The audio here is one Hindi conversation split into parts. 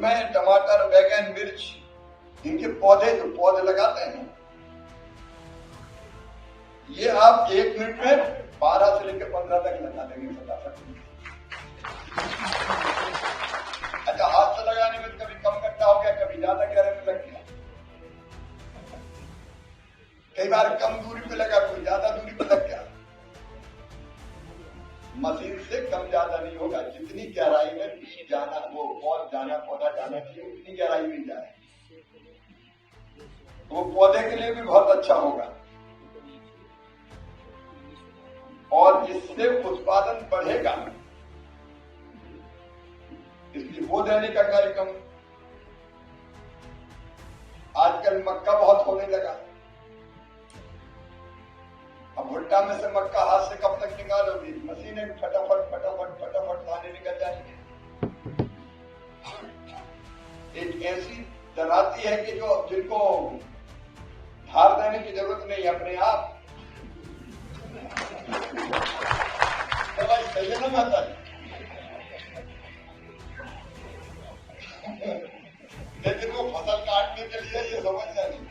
उसमें टमाटर, बैगन, मिर्च, इनके पौधे जो पौधे लगाते हैं, ये आप 1 मिनट में 12 से लेकर 15 तक लगा देंगे फटाफट। अच्छा, हाथ से लगाने में कभी कम गड्ढा हो गया, कभी ज्यादा गहरे में लग गया, कई बार कम दूरी पे लगा, कोई ज्यादा दूरी पे लग गया। मशीन से कम ज्यादा नहीं होगा, जितनी गहराई में बीज जाना, वो पौधा जाना चाहिए, उतनी गहराई में जाए, तो वो पौधे के लिए भी बहुत अच्छा होगा और जिससे उत्पादन बढ़ेगा। इसलिए वो देने का कार्यक्रम। आजकल मक्का बहुत होने लगा, अब भुट्टा में से मक्का हाथ से कब तक निकालोगी? मशीनें फटाफट फटाफट फटाफट दाने निकल जाएंगे। एक ऐसी दराती है कि जो जिनको धार देने की जरूरत नहीं, अपने आप सही है ना माता जी? लेकिन वो फसल काटने के लिए ये समझ जाएगी।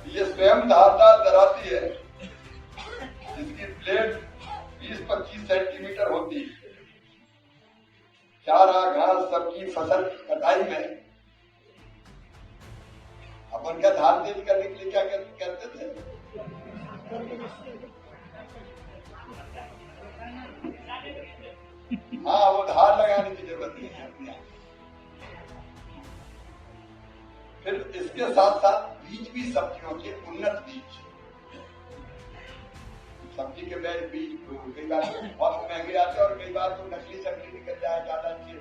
ये स्वयं धारदार दराती है, जिसकी प्लेट 20-25 सेंटीमीटर होती है। चारा, घास, सबकी फसल कटाई में अपन क्या धार तेज करने के लिए क्या कहते थे? हाँ, वो धार लगाने की जरूरत नहीं है अपने आप। फिर इसके साथ साथ बीज भी, सब्जियों के उन्नत बीज, सब्जी के बीज कई बार बहुत महंगे आते हैं और कई बार तो नकली सब्जी निकल जाए ज्यादा अच्छे,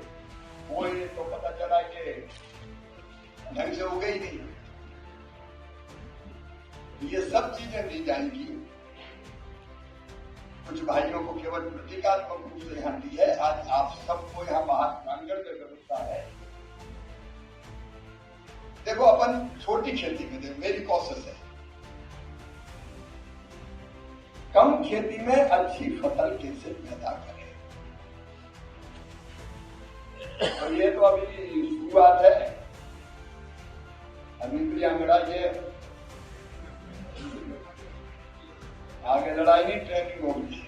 वो तो पता चला कि ढंग से उगे ही नहीं। ये सब चीजें दी जाएंगी। कुछ भाइयों को केवल प्रतीकात्मक रूप से यहाँ दी है, आज आप सबको यहाँ बाहर प्रांगण में व्यवस्था है। देखो, अपन छोटी खेती में, देखो मेरी कोशिश है कम खेती में अच्छी फसल कैसे पैदा करें। तो ये तो अभी शुरुआत है, अभी ये आगे लड़ाई नहीं, ट्रेनिंग होगी।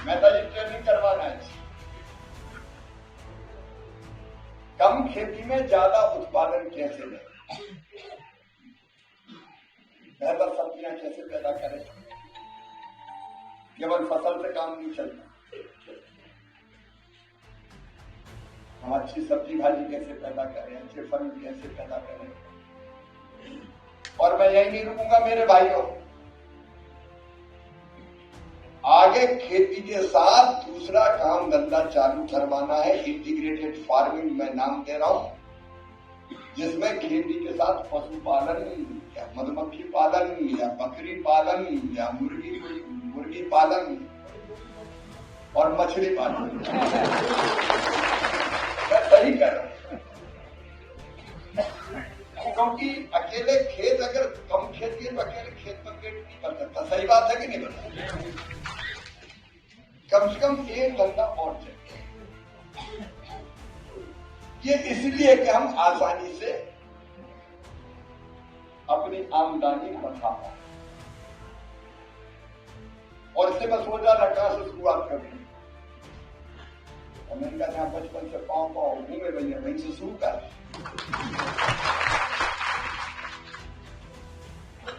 मैं तो ये ट्रेनिंग करवाना है। कम खेती में ज्यादा उत्पादन कैसे लें, बेहतर सब्जियां कैसे पैदा करें। केवल फसल से काम नहीं चलता, हम अच्छी सब्जी भाजी कैसे पैदा करें, अच्छे फल कैसे पैदा करें। और मैं यही नहीं रुकूंगा मेरे भाइयों, आगे खेती के साथ दूसरा काम धंधा चालू करवाना है। इंटीग्रेटेड फार्मिंग मैं नाम दे रहा हूं, जिसमें खेती के साथ पशुपालन या मधुमक्खी पालन या बकरी पालन या मुर्गी पालन और मछली पालन। मैं सही कर रहा हूं, क्योंकि अकेले खेत, अगर कम खेती है तो अकेले खेत पर पेट नहीं भर सकता। सही बात है कि नहीं बता? कम से कम एक धंधा और चाहिए। ये इसलिए कि हम आसानी से अपनी आमदनी बढ़ा पाए। और इससे मैं सोचा था कहां से शुरुआत करनी, और मैंने कहा जहां बचपन से पाँव घूमे भैया, वहीं से शुरू कर।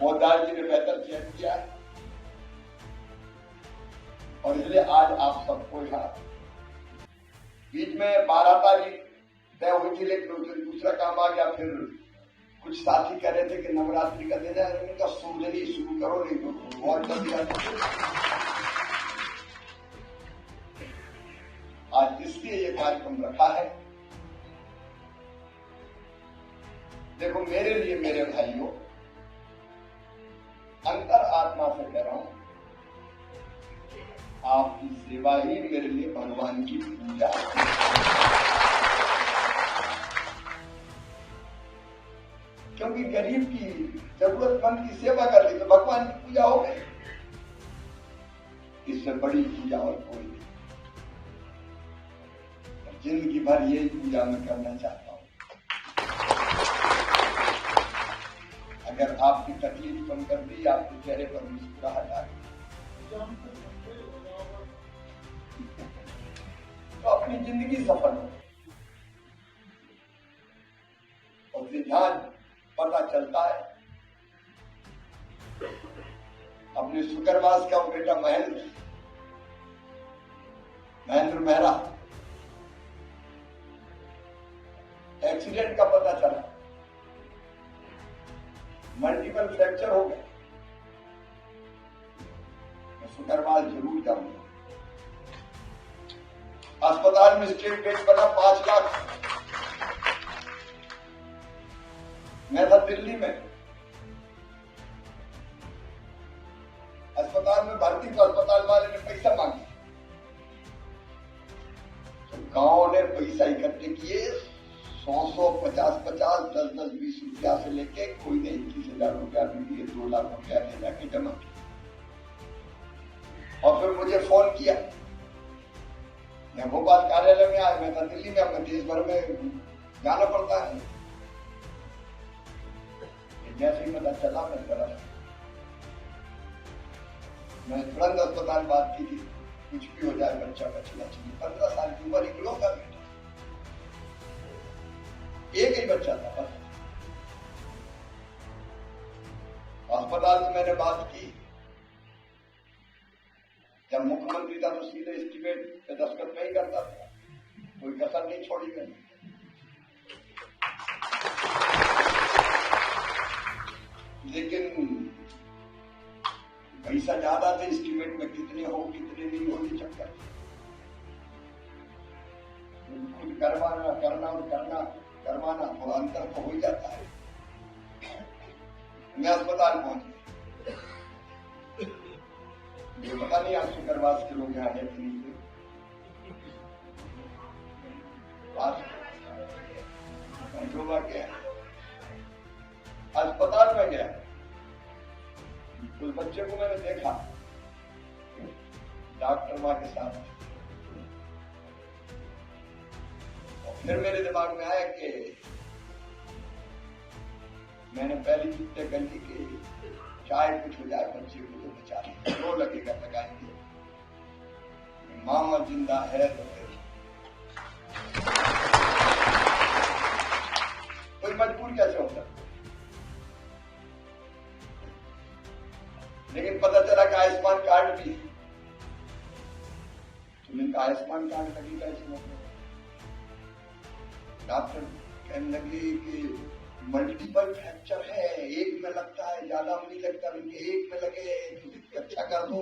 मोहनदास जी ने बेहतर चयन किया है और इसलिए आज आप सबको यहाँ, बीच में 12 तारीख तय हुई थी, लेकिन उस दिन दूसरा काम आ गया। फिर कुछ साथी कह रहे थे कि नवरात्रि का दिन है, उनका सूजनी शुरू करो, नहीं तो बहुत जल्दी आज इसलिए ये कार्यक्रम रखा है। देखो, मेरे लिए, मेरे भाइयों, अंतर आत्मा से कह रहा हूं, आपकी सेवा ही मेरे लिए भगवान की पूजा है। क्योंकि गरीब की, जरूरतमंद की सेवा कर ली तो भगवान की पूजा हो गई। इससे बड़ी पूजा और कोई नहीं। जिंदगी भर यही पूजा मैं करना चाहता हूं। अगर आपकी तकलीफ कम कर दी, आपके चेहरे पर मुस्कुराहट आ गई, तो अपनी जिंदगी सफल हो। और ध्यान पता चलता है। अपने शुक्रवास का वो बेटा महेंद्र मेहरा, एक्सीडेंट का पता चला, मल्टीपल फ्रैक्चर हो गए। मैं शुक्रवार जरूर जाऊंगा। अस्पताल में स्टेट बेड बना 5 लाख। मैं था दिल्ली में, अस्पताल में भर्ती, तो अस्पताल वाले ने पैसा मांगा, तो गांव ने पैसा इकट्ठे किए, 100, 50, 10, 20 रुपया से लेके कोई ने 21,000 रुपया भी दिए, 2 लाख रुपया ले जाके जमा किया। और फिर मुझे फोन किया। मैं भोपाल कार्यालय में आया, मैं था दिल्ली में, अपने देश भर में जाना पड़ता है। जैसे ही पता चला मैं चला, मैं तुरंत अस्पताल बात की थी, कुछ भी हो जाए बच्चा बचना चाहिए। 15 साल की उम्र, इकलौता बेटा, एक ही बच्चा था बस। अस्पताल में मैंने बात की। जब मुख्यमंत्री था तो सीधे एस्टीमेट पे दस्तखत नहीं करता था, कोई कसर नहीं छोड़ी मैंने। लेकिन पैसा ज्यादा थे, एस्टीमेट में कितने हो कितने नहीं हो ये चक्कर। खुद करवाना, करना और करवाना थोड़ा अंतर तो हो ही जाता है। मैं अस्पताल पहुंच गया, मुझे पता नहीं आज शुक्रवार के लोग यहाँ है कि नहीं। अस्पताल में गया, उस बच्चे को मैंने देखा डॉक्टर माँ के साथ। और फिर मेरे दिमाग में आया कि मैंने पहली जुत्ते गली के चाहे कुछ हो जाए बच्चे को तो बचा ले, रो लगेगा लगाएंगे, मामा जिंदा है तो फिर कोई मजबूर कैसे होता। लेकिन पता चला कि आयुष्मान कार्ड भी, तो मैंने कहा आयुष्मान कार्ड लगेगा इसमें। डॉक्टर कहने लगे कि मल्टीपल फ्रैक्चर है, एक में लगता है, ज्यादा में नहीं लगता, एक में लगे तो अच्छा कर दो,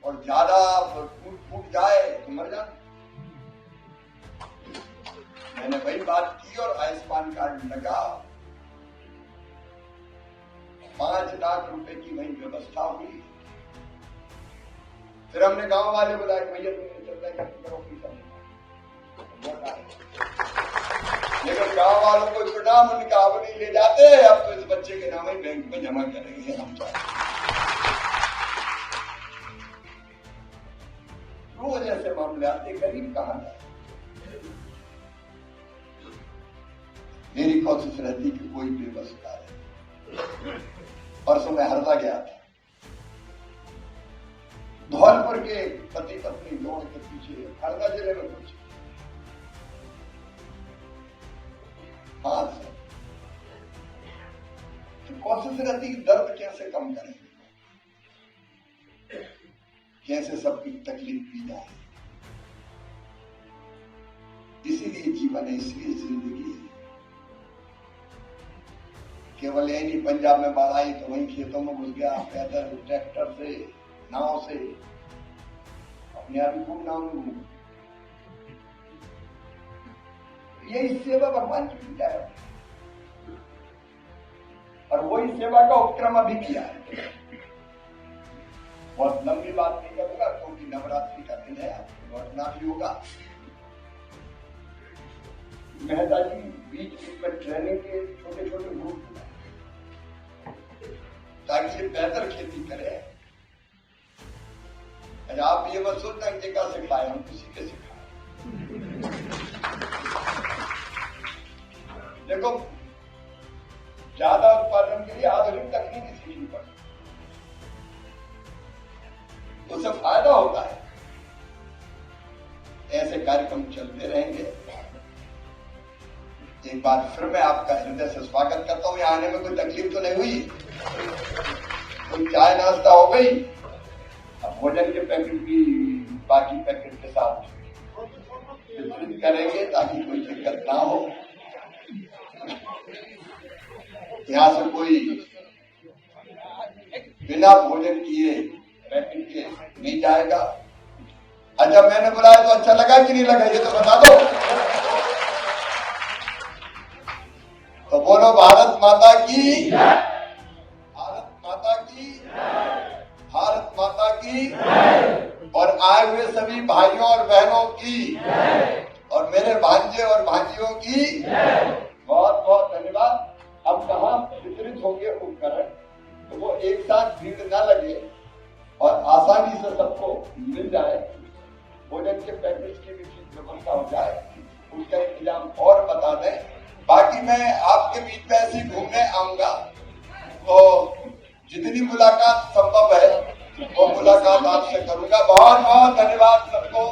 और ज्यादा फूट जाए तो मर जाए। मैंने वही बात की और आयुष्मान कार्ड लगा। 5 लाख रुपए की वही व्यवस्था हुई। फिर हमने गांव वाले बुलाए, भैया तुमने चलता है करो लेकिन गांव वालों को इनाम उनका अब नहीं ले जाते, अब तो इस बच्चे के नाम ही बैंक में जमा करेंगे हम। रोज ऐसे मामले आते, गरीब कहां जाए। मेरी कोशिश रहती कि कोई व्यवस्था है। परसों मैं हरदा गया था, धौलपुर के पति पत्नी लोन के पीछे हरदा जिले में कुछ हाथ है, तो कोशिश रहती कि दर्द कैसे कम करें, कैसे सबकी तकलीफ दी जाए। इसीलिए जीवन है, इसलिए जिंदगी है। केवल यही नहीं, पंजाब में बाढ़ आई तो वहीं खेतों में घुस गया, पैदल, ट्रैक्टर से, नाव से, अपने आप ही खूब नाव में घूम। यही सेवा भगवान की पूजा है, और वही सेवा का उपक्रम अभी किया है। बहुत लंबी बात नहीं करूंगा क्योंकि नवरात्रि का दिन है, आपको लौटना भी होगा। मेहता जी बीच बीच में ट्रेनिंग के छोटे छोटे ग्रुप ताकि ये बेहतर खेती करे। अच्छा, आप ये मत सोचना कि क्या सिखाए, हम किसी के सिखाए। देखो, ज्यादा उत्पादन के लिए आधुनिक तकनीकी सीखनी पड़ती, उससे फायदा होता है। ऐसे कार्यक्रम चलते रहेंगे। एक बार फिर मैं आपका हृदय से स्वागत करता हूं। यहाँ आने में कोई तकलीफ तो नहीं हुई? कोई चाय नाश्ता हो गई? अब भोजन के पैकेट भी बाकी पैकेट के साथ वितरित करेंगे ताकि कोई दिक्कत ना हो। यहाँ से कोई बिना भोजन किए पैकेट के नहीं जाएगा। अच्छा, मैंने बुलाया तो अच्छा लगा कि नहीं लगा, ये तो बता दो। तो बोलो भारत माता की, भारत माता की, भारत माता की, और आए हुए सभी भाइयों और बहनों की, और मेरे भांजे और भांजियों की बहुत बहुत धन्यवाद। अब कहाँ वितरित होंगे उपकरण, तो वो एक साथ भीड़ न लगे और आसानी से सबको मिल जाए, भोजन के पैकेज की भी ठीक व्यवस्था हो जाए, उसका इंतजाम और बता दें। बाकी मैं आपके बीच में ऐसे घूमने आऊंगा, तो जितनी मुलाकात संभव है वो मुलाकात आपसे करूंगा। बहुत बहुत धन्यवाद सबको।